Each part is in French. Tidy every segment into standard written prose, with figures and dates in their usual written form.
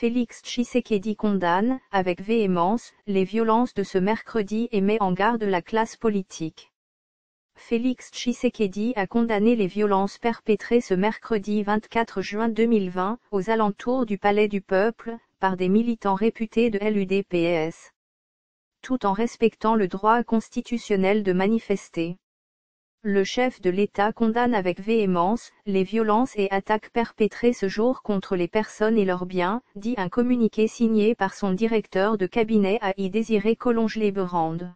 Félix Tshisekedi condamne, avec véhémence, les violences de ce mercredi et met en garde la classe politique. Félix Tshisekedi a condamné les violences perpétrées ce mercredi 24 juin 2020, aux alentours du Palais du Peuple, par des militants réputés de l'UDPS. Tout en respectant le droit constitutionnel de manifester. Le chef de l'État condamne avec véhémence les violences et attaques perpétrées ce jour contre les personnes et leurs biens, dit un communiqué signé par son directeur de cabinet Aïe Désiré Collonges-Léberande.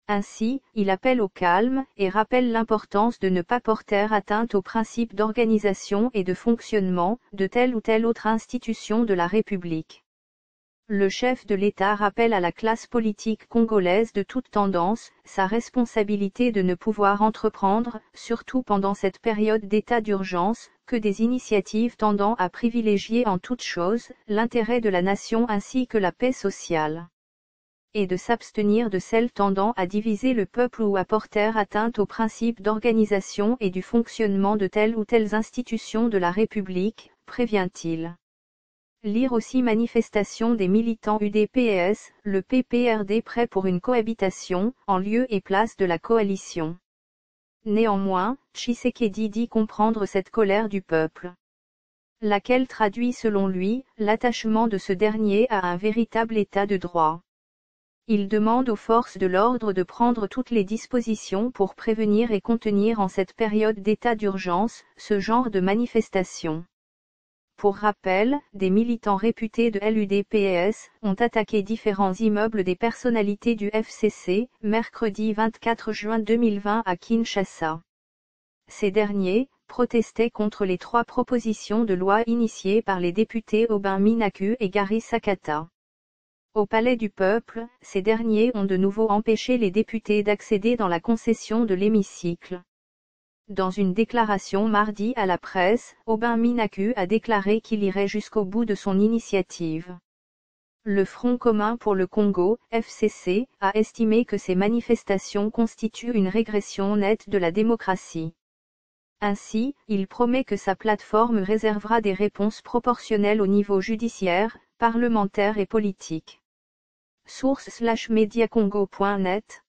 Ainsi, il appelle au calme et rappelle l'importance de ne pas porter atteinte aux principes d'organisation et de fonctionnement de telle ou telle autre institution de la République. Le chef de l'État rappelle à la classe politique congolaise de toute tendance, sa responsabilité de ne pouvoir entreprendre, surtout pendant cette période d'état d'urgence, que des initiatives tendant à privilégier en toute chose, l'intérêt de la nation ainsi que la paix sociale. Et de s'abstenir de celles tendant à diviser le peuple ou à porter atteinte aux principes d'organisation et du fonctionnement de telles ou telles institutions de la République, prévient-il. Lire aussi manifestation des militants UDPS, le PPRD prêt pour une cohabitation, en lieu et place de la coalition. Néanmoins, Tshisekedi dit comprendre cette colère du peuple. Laquelle traduit selon lui, l'attachement de ce dernier à un véritable état de droit. Il demande aux forces de l'ordre de prendre toutes les dispositions pour prévenir et contenir en cette période d'état d'urgence, ce genre de manifestation. Pour rappel, des militants réputés de l'UDPS ont attaqué différents immeubles des personnalités du FCC, mercredi 24 juin 2020 à Kinshasa. Ces derniers protestaient contre les 3 propositions de loi initiées par les députés Aubin Minaku et Gary Sakata. Au Palais du Peuple, ces derniers ont de nouveau empêché les députés d'accéder dans la concession de l'hémicycle. Dans une déclaration mardi à la presse, Aubin Minaku a déclaré qu'il irait jusqu'au bout de son initiative. Le Front commun pour le Congo, FCC, a estimé que ces manifestations constituent une régression nette de la démocratie. Ainsi, il promet que sa plateforme réservera des réponses proportionnelles au niveau judiciaire, parlementaire et politique. Source /mediacongo.net